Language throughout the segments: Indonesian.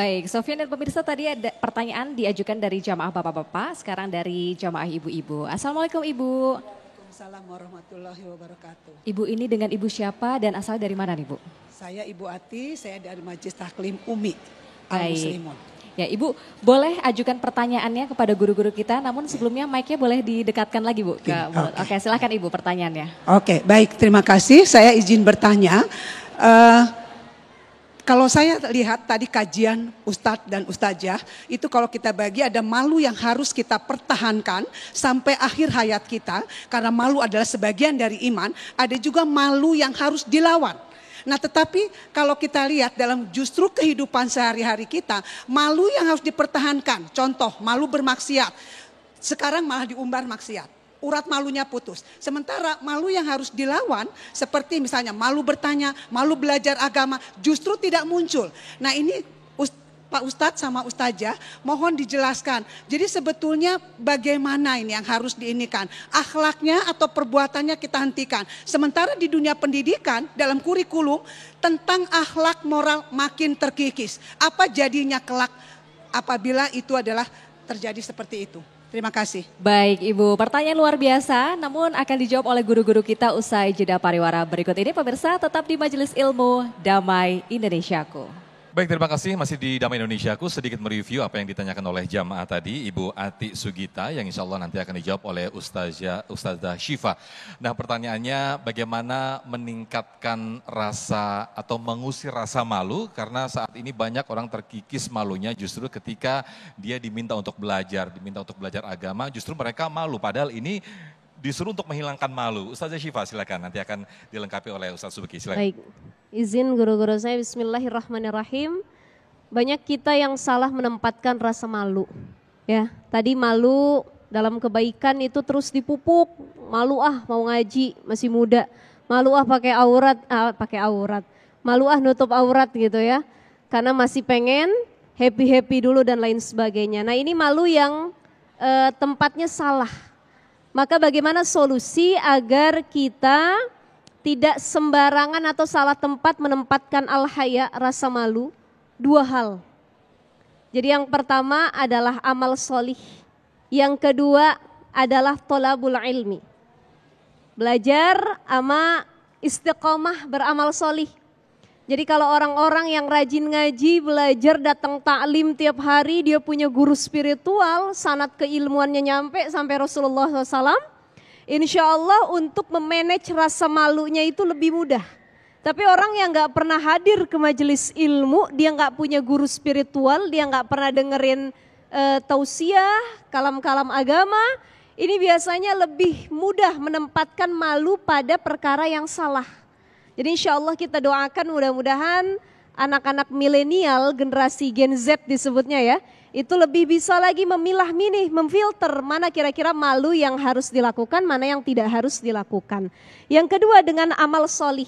Baik, Sofian dan pemirsa tadi ada pertanyaan diajukan dari jamaah bapak-bapak, sekarang dari jamaah ibu-ibu. Assalamualaikum Ibu. Waalaikumsalam warahmatullahi wabarakatuh. Ibu ini dengan Ibu siapa dan asal dari mana nih Bu? Saya Ibu Ati, saya dari Majelis Taklim Umi Baik. Al-Muslimun. Ya Ibu, boleh ajukan pertanyaannya kepada guru-guru kita, namun sebelumnya mic-nya boleh didekatkan lagi Bu ke mulut. Oke, silahkan Ibu pertanyaannya. Oke, baik, terima kasih. Saya izin bertanya. Kalau saya lihat tadi kajian Ustadz dan Ustazah, itu kalau kita bagi ada malu yang harus kita pertahankan sampai akhir hayat kita. Karena malu adalah sebagian dari iman, ada juga malu yang harus dilawan. Nah tetapi kalau kita lihat dalam justru kehidupan sehari-hari kita, malu yang harus dipertahankan. Contoh, malu bermaksiat. Sekarang malah diumbar maksiat. Urat malunya putus. Sementara malu yang harus dilawan seperti misalnya malu bertanya, malu belajar agama justru tidak muncul. Nah ini Pak Ustadz sama Ustazah mohon dijelaskan. Jadi sebetulnya bagaimana ini yang harus diinikan? Akhlaknya atau perbuatannya kita hentikan. Sementara di dunia pendidikan dalam kurikulum tentang akhlak moral makin terkikis. Apa jadinya kelak apabila itu adalah terjadi seperti itu? Terima kasih. Baik Ibu, pertanyaan luar biasa namun akan dijawab oleh guru-guru kita usai jeda pariwara berikut ini. Pemirsa tetap di Majelis Ilmu Damai Indonesiaku. Baik, terima kasih. Masih di Damai Indonesiaku, sedikit mereview apa yang ditanyakan oleh jamaah tadi, Ibu Ati Sugita, yang insya Allah nanti akan dijawab oleh Ustazah Syifa. Nah pertanyaannya, bagaimana meningkatkan rasa atau mengusir rasa malu, karena saat ini banyak orang terkikis malunya justru ketika dia diminta untuk belajar agama, justru mereka malu, padahal ini disuruh untuk menghilangkan malu. Ustazah Syifa silakan, nanti akan dilengkapi oleh Ustaz Subeki, silakan. Baik. Izin guru-guru saya, bismillahirrahmanirrahim. Banyak kita yang salah menempatkan rasa malu. Ya, tadi malu dalam kebaikan itu terus dipupuk. Malu mau ngaji, masih muda. Malu pakai aurat. Malu nutup aurat gitu ya. Karena masih pengen happy-happy dulu dan lain sebagainya. Nah ini malu yang tempatnya salah. Maka bagaimana solusi agar kita tidak sembarangan atau salah tempat menempatkan al-haya, rasa malu? Dua hal. Jadi yang pertama adalah amal solih. Yang kedua adalah tolabul ilmi. Belajar sama istiqomah beramal solih. Jadi kalau orang-orang yang rajin ngaji, belajar, datang taklim tiap hari, dia punya guru spiritual, sanad keilmuannya nyampe sampai Rasulullah SAW. Insya Allah untuk memanage rasa malunya itu lebih mudah. Tapi orang yang gak pernah hadir ke majelis ilmu, dia gak punya guru spiritual, dia gak pernah dengerin tausiah, kalam-kalam agama, ini biasanya lebih mudah menempatkan malu pada perkara yang salah. Jadi insya Allah kita doakan mudah-mudahan anak-anak milenial, generasi Gen Z disebutnya ya, itu lebih bisa lagi memilah-milih, memfilter mana kira-kira malu yang harus dilakukan, mana yang tidak harus dilakukan. Yang kedua dengan amal solih.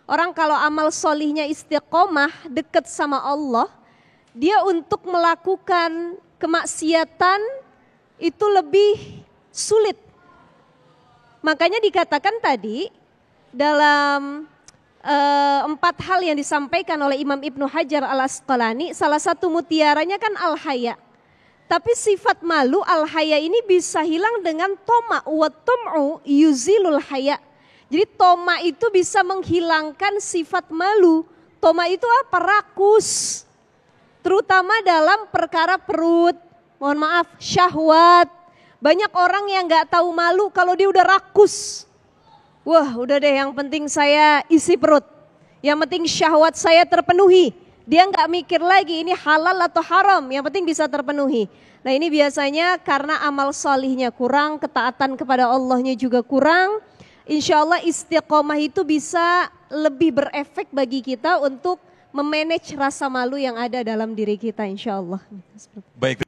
Orang kalau amal solihnya istiqomah, dekat sama Allah, dia untuk melakukan kemaksiatan itu lebih sulit. Makanya dikatakan tadi dalam 4 hal yang disampaikan oleh Imam Ibnu Hajar Al-Asqalani, salah satu mutiaranya kan al-haya. Tapi sifat malu al-haya ini bisa hilang dengan toma, wa tum'u yuzilul haya. Jadi toma itu bisa menghilangkan sifat malu. Toma itu apa? Rakus. Terutama dalam perkara perut, mohon maaf, syahwat. Banyak orang yang gak tahu malu kalau dia udah rakus. Wah udah deh yang penting saya isi perut, yang penting syahwat saya terpenuhi. Dia nggak mikir lagi ini halal atau haram, yang penting bisa terpenuhi. Nah ini biasanya karena amal solihnya kurang, ketaatan kepada Allahnya juga kurang. Insya Allah istiqomah itu bisa lebih berefek bagi kita untuk memanage rasa malu yang ada dalam diri kita insya Allah. Baik.